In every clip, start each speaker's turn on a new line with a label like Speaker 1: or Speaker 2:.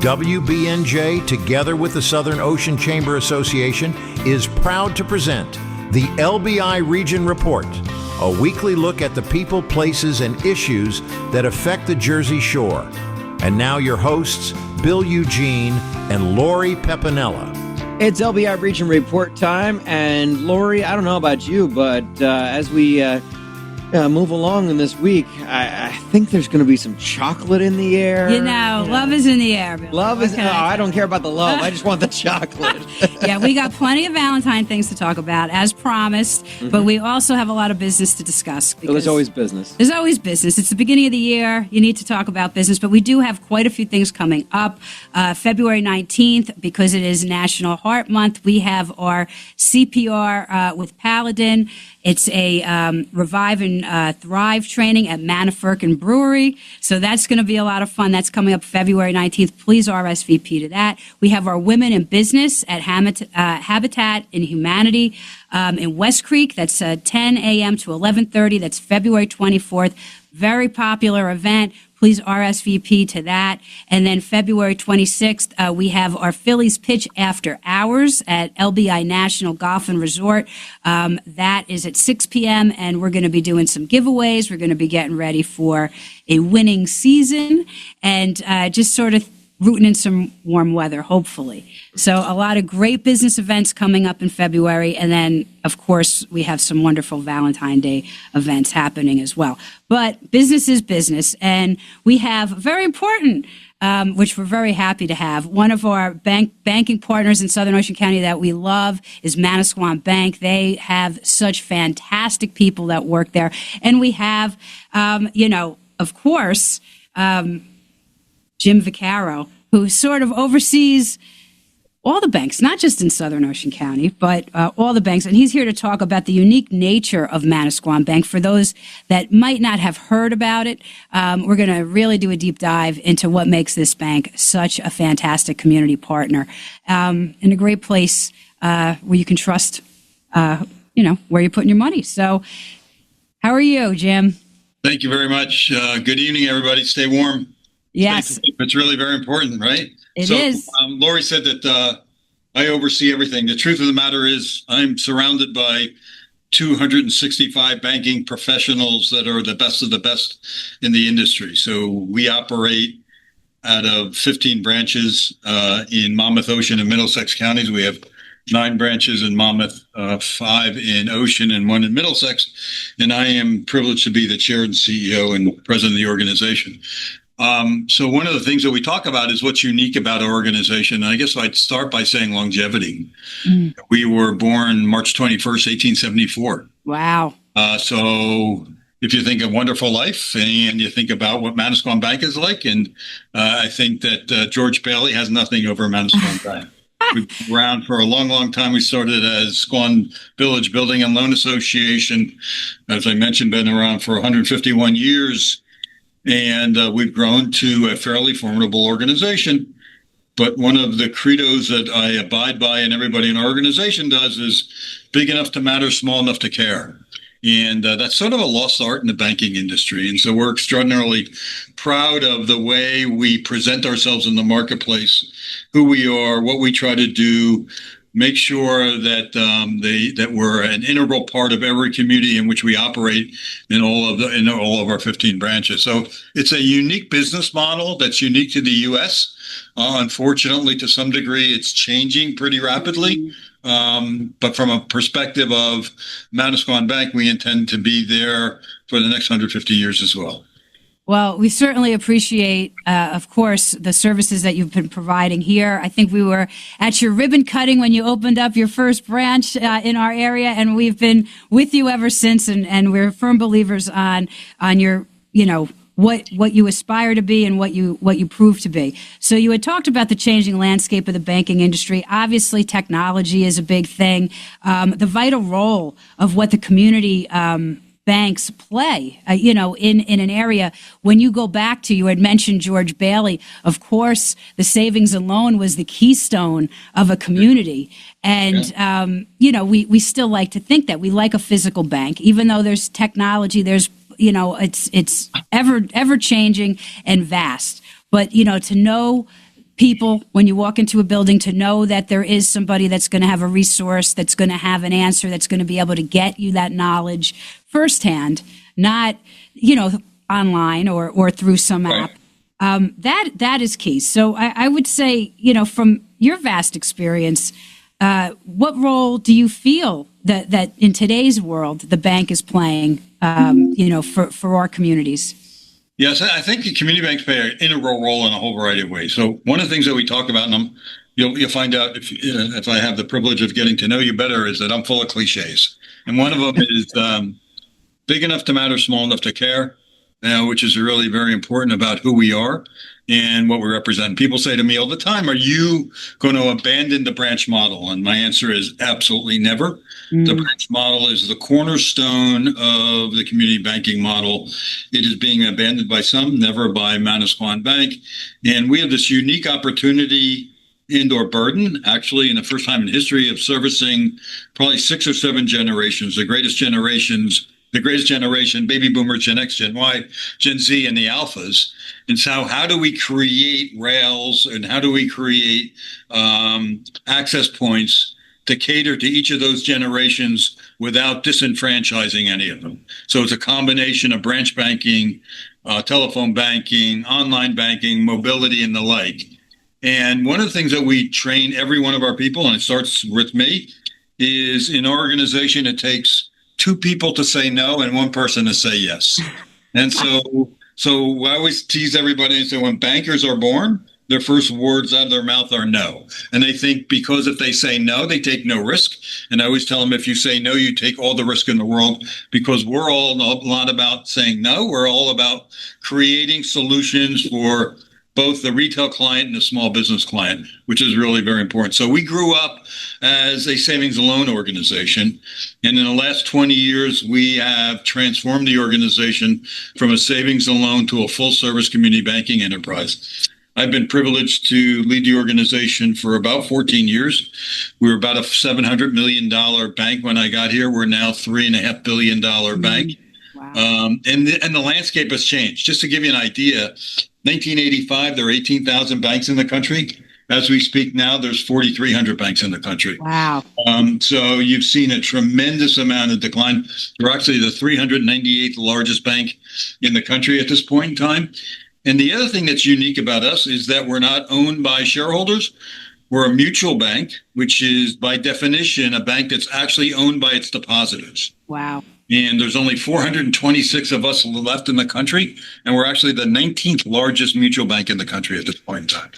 Speaker 1: WBNJ, together with the Southern Ocean Chamber Association, is proud to present the LBI Region Report, a weekly look at the people, places, and issues that affect the Jersey Shore. And now your hosts, Bill Eugene and Lori Pepenella.
Speaker 2: It's LBI Region Report time, and Lori, I don't know about you, but as we move along in this week, I think there's going to be some chocolate in the air.
Speaker 3: Love is in the air, Bill.
Speaker 2: Love is, I don't care about the love. I just want the chocolate.
Speaker 3: Yeah, we got plenty of Valentine things to talk about, as promised, but we also have a lot of business to discuss.
Speaker 2: So there's always business.
Speaker 3: There's always business. It's the beginning of the year. You need to talk about business, but we do have quite a few things coming up. February 19th, because it is National Heart Month, we have our CPR with Paladin. It's a Revive and Thrive training at Manasquan Brewery. So that's going to be a lot of fun. That's coming up February 19th. Please RSVP to that. We have our Women in Business at Habitat in Humanity in West Creek. That's 10 a.m. to 11:30. That's February 24th. Very popular event. Please RSVP to that. And then February 26th, we have our Phillies Pitch After Hours at LBI National Golf and Resort. That is at 6 p.m., and we're going to be doing some giveaways. We're going to be getting ready for a winning season and just sort of rooting in some warm weather, hopefully. So a lot of great business events coming up in February. And then, of course, we have some wonderful Valentine's Day events happening as well. But business is business. And we have very important, which we're very happy to have. One of our banking partners in Southern Ocean County that we love is Manasquan Bank. They have such fantastic people that work there. And we have, of course, Jim Vaccaro, who sort of oversees all the banks, not just in Southern Ocean County, but all the banks. And he's here to talk about the unique nature of Manasquan Bank. For those that might not have heard about it, we're going to really do a deep dive into what makes this bank such a fantastic community partner and a great place where you can trust, where you're putting your money. So how are you, Jim?
Speaker 4: Thank you very much. Good evening, everybody. Stay warm.
Speaker 3: Yes.
Speaker 4: It's really very important, right?
Speaker 3: It is.
Speaker 4: Lori said that I oversee everything. The truth of the matter is I'm surrounded by 265 banking professionals that are the best of the best in the industry. So we operate out of 15 branches in Monmouth, Ocean, and Middlesex counties. We have 9 branches in Monmouth, 5 in Ocean, and 1 in Middlesex. And I am privileged to be the chair and CEO and president of the organization. So one of the things that we talk about is what's unique about our organization. And I guess I'd start by saying longevity. Mm. We were born March 21st, 1874.
Speaker 3: Wow.
Speaker 4: So if you think of Wonderful Life and you think about what Manasquan Bank is like, and I think that George Bailey has nothing over Manasquan Bank. We've been around for a long, long time. We started as Squan Village Building and Loan Association. As I mentioned, been around for 151 years. And we've grown to a fairly formidable organization. But one of the credos that I abide by and everybody in our organization does is big enough to matter, small enough to care. And that's sort of a lost art in the banking industry. And so we're extraordinarily proud of the way we present ourselves in the marketplace, who we are, what we try to do, make sure that that we're an integral part of every community in which we operate in all of our 15 branches. So it's a unique business model that's unique to the U.S. Unfortunately, to some degree, it's changing pretty rapidly. But from a perspective of Manasquan Bank, we intend to be there for the next 150 years as well.
Speaker 3: Well, we certainly appreciate, of course, the services that you've been providing here. I think we were at your ribbon cutting when you opened up your first branch in our area, and we've been with you ever since. And we're firm believers on your, what you aspire to be and what you prove to be. So you had talked about the changing landscape of the banking industry. Obviously, technology is a big thing. The vital role of what the community banks play, in an area. When you go back to, you had mentioned George Bailey, of course, the savings and loan was the keystone of a community. And, we still like to think that we like a physical bank, even though there's technology, there's, it's ever changing and vast. But, to know people when you walk into a building to know that there is somebody that's going to have a resource, that's going to have an answer, that's going to be able to get you that knowledge firsthand, not, online or through some app. That is key. So I would say, from your vast experience, what role do you feel that in today's world the bank is playing, for our communities?
Speaker 4: Yes, I think the community banks play an integral role in a whole variety of ways. So one of the things that we talk about, and you'll find out if I have the privilege of getting to know you better, is that I'm full of cliches. And one of them is big enough to matter, small enough to care, which is really very important about who we are and what we represent. People say to me all the time, are you going to abandon the branch model? And my answer is absolutely never. The branch model is the cornerstone of the community banking model. It is being abandoned by some, never by Manasquan Bank. And we have this unique opportunity and/or burden, actually, in the first time in history, of servicing probably 6 or 7 generations, the greatest generation, baby boomers, Gen X, Gen Y, Gen Z, and the alphas. And so how do we create rails and how do we create access points to cater to each of those generations without disenfranchising any of them? So it's a combination of branch banking, telephone banking, online banking, mobility, and the like. And one of the things that we train every one of our people, and it starts with me, is in our organization, it takes 2 people to say no and 1 person to say yes. And so I always tease everybody and say, when bankers are born, their first words out of their mouth are no. And they think because if they say no, they take no risk. And I always tell them, if you say no, you take all the risk in the world, because we're all not about saying no. We're all about creating solutions for both the retail client and the small business client, which is really very important. So we grew up as a savings and loan organization. And in the last 20 years, we have transformed the organization from a savings and loan to a full service community banking enterprise. I've been privileged to lead the organization for about 14 years. We were about a $700 million bank when I got here. We're now $3.5 billion bank.
Speaker 3: Wow.
Speaker 4: And the landscape has changed. Just to give you an idea, 1985, there were 18,000 banks in the country. As we speak now, there's 4,300 banks in the country.
Speaker 3: Wow.
Speaker 4: So you've seen a tremendous amount of decline. We're actually the 398th largest bank in the country at this point in time. And the other thing that's unique about us is that we're not owned by shareholders. We're a mutual bank, which is by definition a bank that's actually owned by its depositors.
Speaker 3: Wow.
Speaker 4: And there's only 426 of us left in the country. And we're actually the 19th largest mutual bank in the country at this point in time.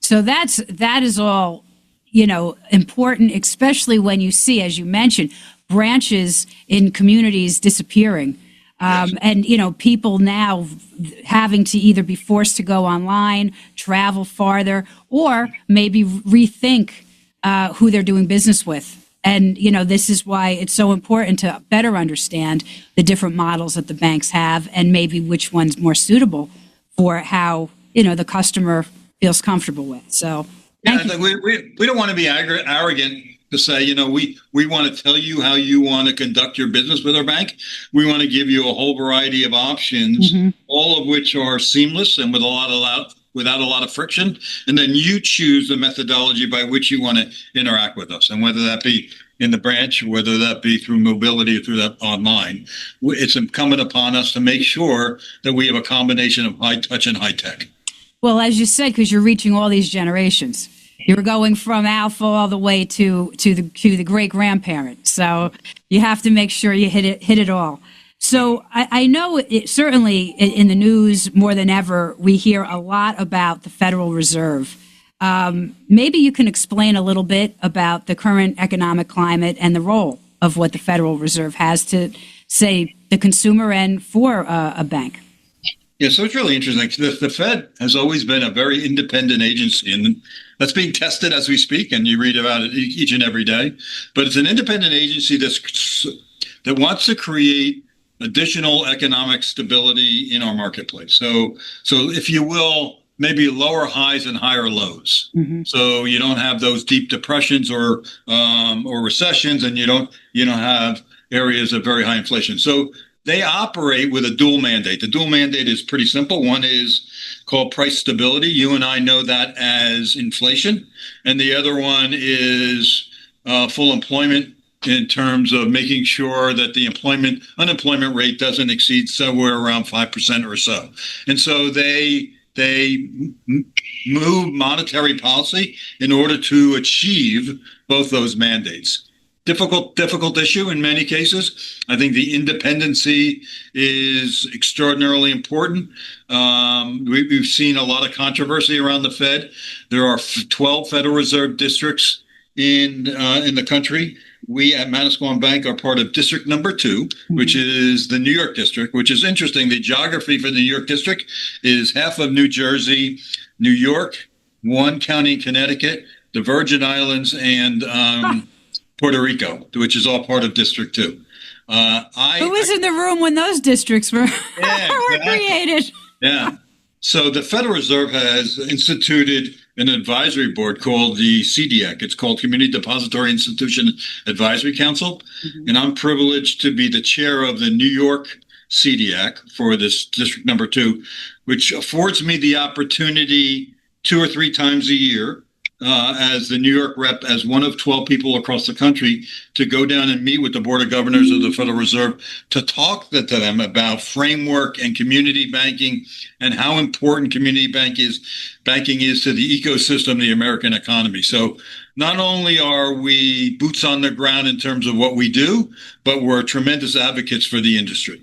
Speaker 3: So that is all, important, especially when you see, as you mentioned, branches in communities disappearing.
Speaker 4: Yes.
Speaker 3: And, people now having to either be forced to go online, travel farther, or maybe rethink who they're doing business with. And, this is why it's so important to better understand the different models that the banks have and maybe which one's more suitable for how, the customer feels comfortable with. So
Speaker 4: we don't want to be arrogant to say, we want to tell you how you want to conduct your business with our bank. We want to give you a whole variety of options, all of which are seamless and without a lot of friction. And then you choose the methodology by which you want to interact with us. And whether that be in the branch, whether that be through mobility or through that online, it's incumbent upon us to make sure that we have a combination of high touch and high tech.
Speaker 3: Well, as you said, because you're reaching all these generations, you're going from alpha all the way to the great grandparent. So you have to make sure you hit it all. So I know certainly in the news more than ever, we hear a lot about the Federal Reserve. Maybe you can explain a little bit about the current economic climate and the role of what the Federal Reserve has to, say, the consumer and for a bank.
Speaker 4: Yeah, so it's really interesting. The Fed has always been a very independent agency, and that's being tested as we speak, and you read about it each and every day. But it's an independent agency that wants to create additional economic stability in our marketplace. So if you will, maybe lower highs and higher lows. So you don't have those deep depressions or recessions, and you don't have areas of very high inflation. So they operate with a dual mandate. The dual mandate is pretty simple. One is called price stability. You and I know that as inflation. And the other one is full employment, in terms of making sure that the unemployment rate doesn't exceed somewhere around 5% or so. And so they move monetary policy in order to achieve both those mandates. Difficult issue in many cases. I think the independency is extraordinarily important. We've seen a lot of controversy around the Fed. There are 12 Federal Reserve districts in the country. We at Manasquan Bank are part of District Number 2, which is the New York District, which is interesting. The geography for the New York District is half of New Jersey, New York, one county in Connecticut, the Virgin Islands, and Puerto Rico, which is all part of District 2.
Speaker 3: Who was in the room when those districts were, were created?
Speaker 4: Yeah. So the Federal Reserve has instituted an advisory board called the CDEC. It's called Community Depository Institution Advisory Council. And I'm privileged to be the chair of the New York CDEC for this District Number 2, which affords me the opportunity 2 or 3 times a year as the New York rep, as one of 12 people across the country, to go down and meet with the Board of Governors of the Federal Reserve to talk to them about framework and community banking and how important community banking is to the ecosystem of the American economy. So not only are we boots on the ground in terms of what we do, but we're tremendous advocates for the industry.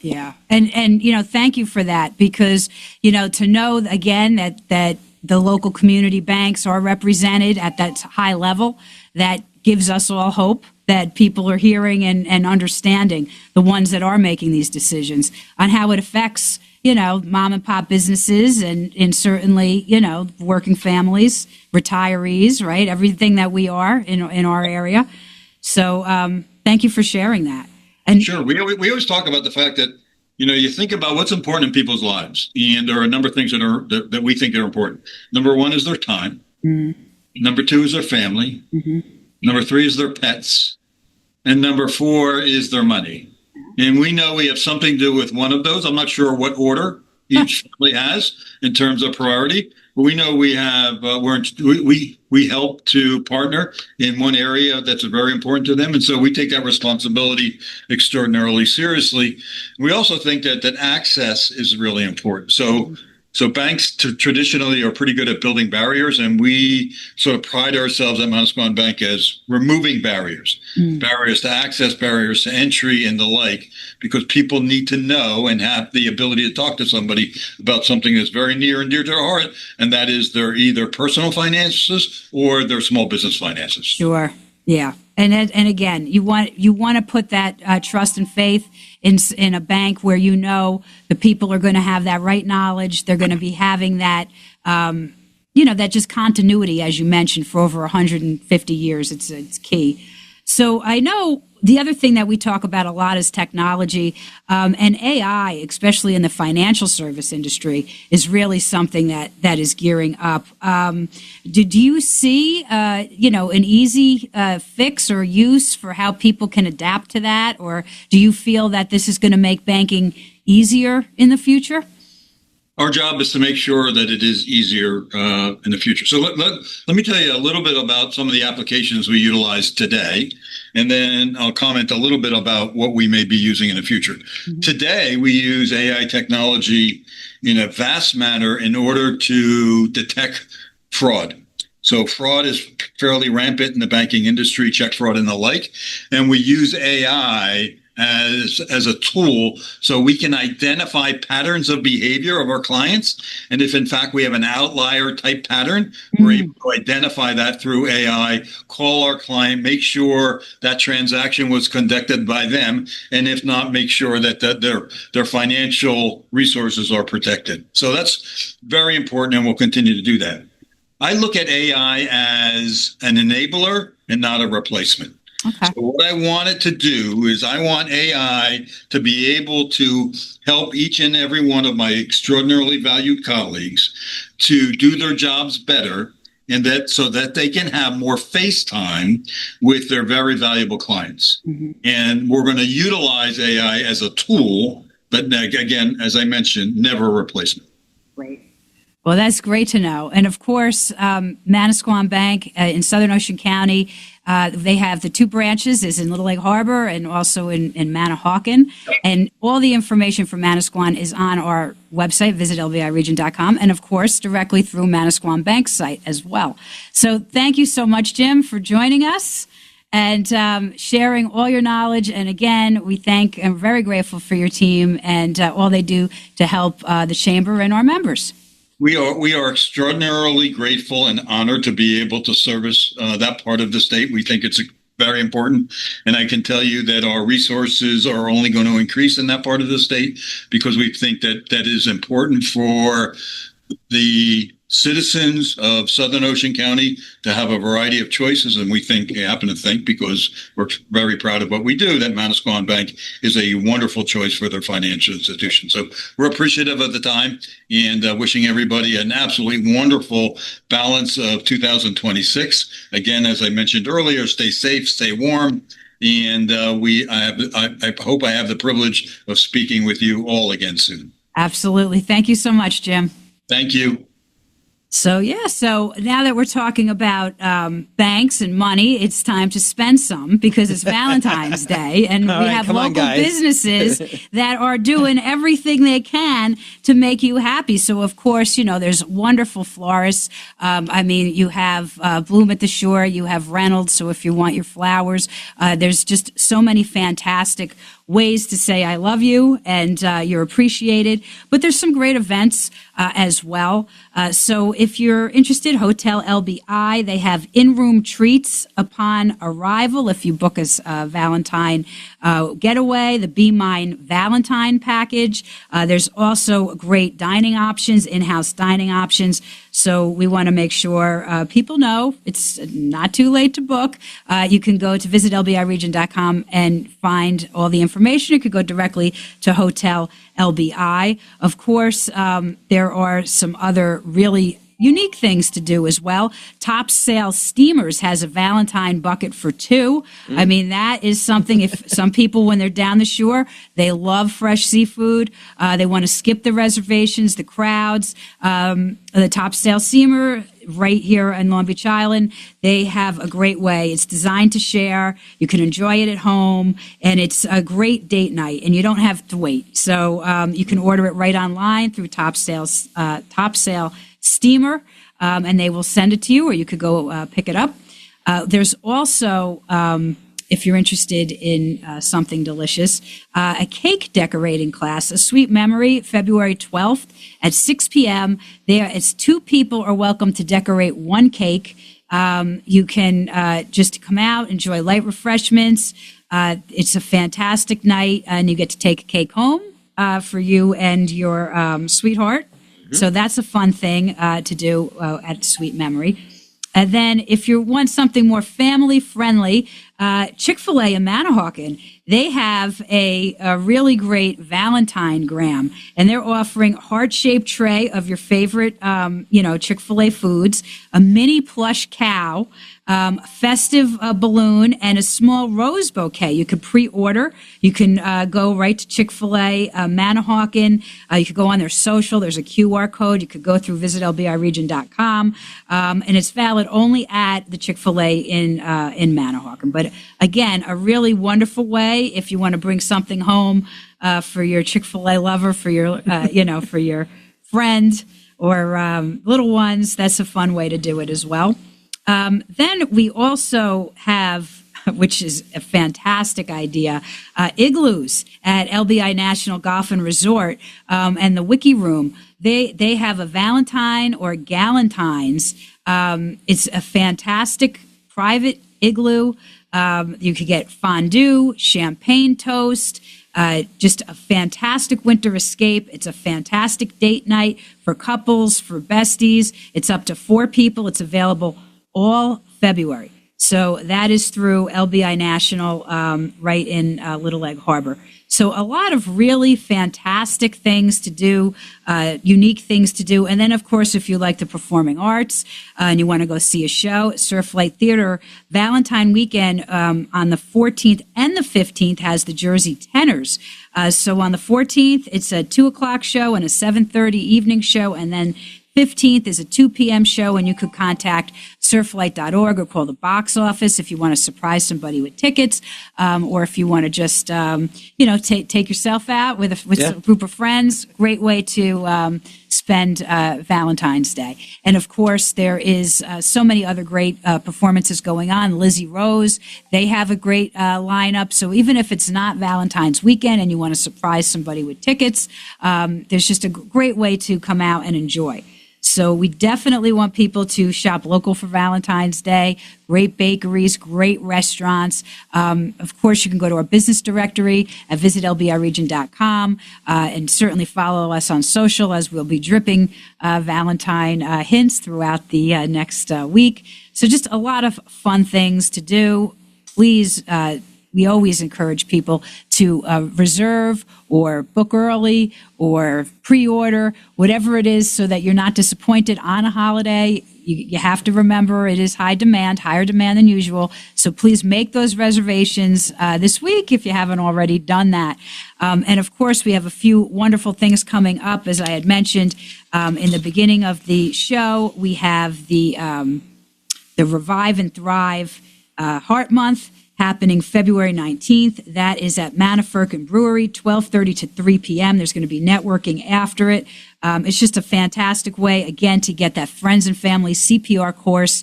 Speaker 3: Yeah. And thank you for that, because, to know again that the local community banks are represented at that high level, that gives us all hope that people are hearing and understanding, the ones that are making these decisions, on how it affects, mom and pop businesses and certainly, working families, retirees, right? Everything that we are in our area. So thank you for sharing that. And
Speaker 4: sure. We always talk about the fact that, you think about what's important in people's lives, and there are a number of things that we think are important. Number 1 is their time. Number 2 is their family. Number 3 is their pets. And number 4 is their money. And we know we have something to do with one of those. I'm not sure what order each family has in terms of priority, but we know we have, we help to partner in one area that's very important to them. And so we take that responsibility extraordinarily seriously. We also think that access is really important. So banks traditionally are pretty good at building barriers, and we sort of pride ourselves at Manasquan Bank as removing barriers to access, barriers to entry, and the like, because people need to know and have the ability to talk to somebody about something that's very near and dear to their heart, and that is their either personal finances or their small business finances.
Speaker 3: Sure. Yeah. And again, you want to put that trust and faith in a bank where the people are going to have that right knowledge. They're going to be having that, that just continuity, as you mentioned, for over 150 years. It's key. So I know the other thing that we talk about a lot is technology, and AI, especially in the financial service industry, is really something that is gearing up. Do you see, an easy fix or use for how people can adapt to that? Or do you feel that this is going to make banking easier in the future?
Speaker 4: Our job is to make sure that it is easier in the future. So let me tell you a little bit about some of the applications we utilize today, and then I'll comment a little bit about what we may be using in the future. Today, we use AI technology in a vast manner in order to detect fraud. So fraud is fairly rampant in the banking industry, check fraud and the like, and we use AI as a tool so we can identify patterns of behavior of our clients. And if in fact we have an outlier type pattern, we're able to identify that through AI, call our client, make sure that transaction was conducted by them, and if not, make sure that their financial resources are protected. So that's very important, and we'll continue to do that. I look at AI as an enabler and not a replacement. Okay. So what I want it to do is I want AI to be able to help each and every one of my extraordinarily valued colleagues to do their jobs better and that so that they can have more face time with their very valuable clients. And we're going to utilize AI as a tool, but again, as I mentioned, never a replacement.
Speaker 3: Right. Well, that's great to know. And of course, Manasquan Bank in Southern Ocean County, they have the 2 branches is in Little Egg Harbor and also in Manahawkin. And all the information for Manasquan is on our website, visit lbiregion.com, and of course, directly through Manasquan Bank's site as well. So thank you so much, Jim, for joining us and sharing all your knowledge. And again, we thank and very grateful for your team and all they do to help the Chamber and our members.
Speaker 4: We are extraordinarily grateful and honored to be able to service that part of the state. We think it's very important. And I can tell you that our resources are only going to increase in that part of the state because we think that that is important for the citizens of Southern Ocean County to have a variety of choices. And we happen to think, because we're very proud of what we do, that Manasquan Bank is a wonderful choice for their financial institution. So we're appreciative of the time and wishing everybody an absolutely wonderful balance of 2026. Again, as I mentioned earlier, stay safe, stay warm. And I hope I have the privilege of speaking with you all again soon.
Speaker 3: Absolutely. Thank you so much, Jim.
Speaker 4: Thank you.
Speaker 3: So now that we're talking about banks and money, it's time to spend some because it's Valentine's Day, and we have local businesses that are doing everything they can to make you happy. So, of course, there's wonderful florists. You have Bloom at the Shore, you have Reynolds. So if you want your flowers, there's just so many fantastic ways to say I love you and you're appreciated. But there's some great events as well. So if you're interested, Hotel LBI, they have in-room treats upon arrival. If you book a Valentine getaway, the Be Mine Valentine package. There's also great dining options, in-house dining options. So we want to make sure people know it's not too late to book. You can go to visit lbiregion.com and find all the information. You could go directly to Hotel LBI. Of course, there are some other really unique things to do as well. Top Sail Steamers has a Valentine bucket for 2. I mean, that is something. If some people, when they're down the shore, they love fresh seafood. They want to skip the reservations, the crowds. The Top Sail Steamer right here in Long Beach Island, they have a great way. It's designed to share. You can enjoy it at home, and it's a great date night, and you don't have to wait. So you can order it right online through Top Sail Steamer, and they will send it to you, or you could go pick it up. There's also, if you're interested in something delicious, a cake decorating class, a sweet memory, February 12th at 6 p.m. It's 2 people are welcome to decorate 1 cake. You can just come out, enjoy light refreshments. It's a fantastic night, and you get to take a cake home for you and your sweetheart. So that's a fun thing to do at Sweet Memory. And then if you want something more family friendly, Chick-fil-A in Manahawkin, they have a really great Valentine gram, and they're offering heart-shaped tray of your favorite, Chick-fil-A foods, a mini plush cow, festive balloon, and a small rose bouquet. You could pre-order. You can go right to Chick-fil-A Manahawkin. You could go on their social. There's a QR code. You could go through visitLBIRegion.com, and it's valid only at the Chick-fil-A in Manahawkin. But again, a really wonderful way if you want to bring something home for your Chick-fil-A lover, for your for your friend or little ones. That's a fun way to do it as well. Then we also have, which is a fantastic idea, igloos at LBI National Golf and Resort and the Wiki Room. They have a Valentine or Galentine's. It's a fantastic private igloo. You could get fondue, champagne toast, just a fantastic winter escape. It's a fantastic date night for couples, for besties. It's up to 4 people. It's available all February. So that is through LBI National right in Little Egg Harbor. So a lot of really fantastic things to do, unique things to do. And then, of course, if you like the performing arts and you want to go see a show, Surflight Theater, Valentine weekend on the 14th and the 15th has the Jersey Tenors. So on the 14th, it's a 2 o'clock show and a 7:30 evening show, and then 15th is a 2 p.m. show, and you could contact surflight.org or call the box office if you want to surprise somebody with tickets, or if you want to just, take yourself out with a group of friends. Great way to spend Valentine's Day. And of course, there is so many other great performances going on. Lizzie Rose, they have a great lineup. So even if it's not Valentine's weekend and you want to surprise somebody with tickets, there's just a great way to come out and enjoy. So we definitely want people to shop local for Valentine's Day. Great bakeries, great restaurants. Of course, you can go to our business directory at visitlbiregion.com and certainly follow us on social, as we'll be dripping Valentine hints throughout the next week. So just a lot of fun things to do. Please, we always encourage people to reserve or book early or pre-order, whatever it is, so that you're not disappointed on a holiday. You have to remember it is higher demand than usual. So please make those reservations this week if you haven't already done that. And of course, we have a few wonderful things coming up. As I had mentioned in the beginning of the show, we have the Revive and Thrive Heart Month happening February 19th. That is at Manasquan Brewery, 12:30 to 3 p.m. There's going to be networking after it. It's just a fantastic way, again, to get that friends and family CPR course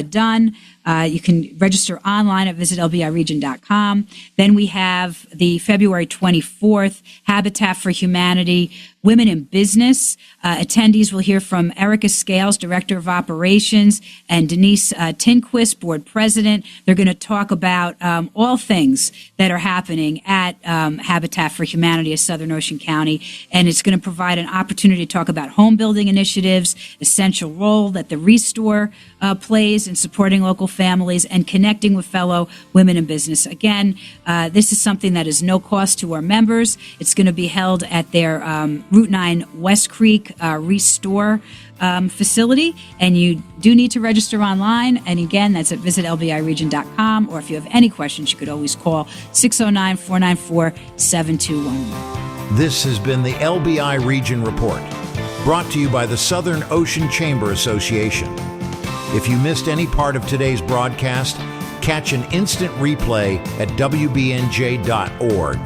Speaker 3: done. You can register online at visitlbiregion.com. Then we have the February 24th Habitat for Humanity Women in Business. Attendees will hear from Erica Scales, Director of Operations, and Denise Tinquist, Board President. They're going to talk about all things that are happening at Habitat for Humanity of Southern Ocean County, and it's going to provide an opportunity to talk about home building initiatives, essential role that the Restore plays in supporting local families and connecting with fellow women in business. Again, this is something that is no cost to our members. It's going to be held at their Route 9 West Creek Restore facility, and you do need to register online. And again, that's at visitlbiregion.com, or if you have any questions, you could always call 609-494-7211.
Speaker 1: This has been the LBI Region Report, brought to you by the Southern Ocean Chamber Association. If you missed any part of today's broadcast, catch an instant replay at WBNJ.org.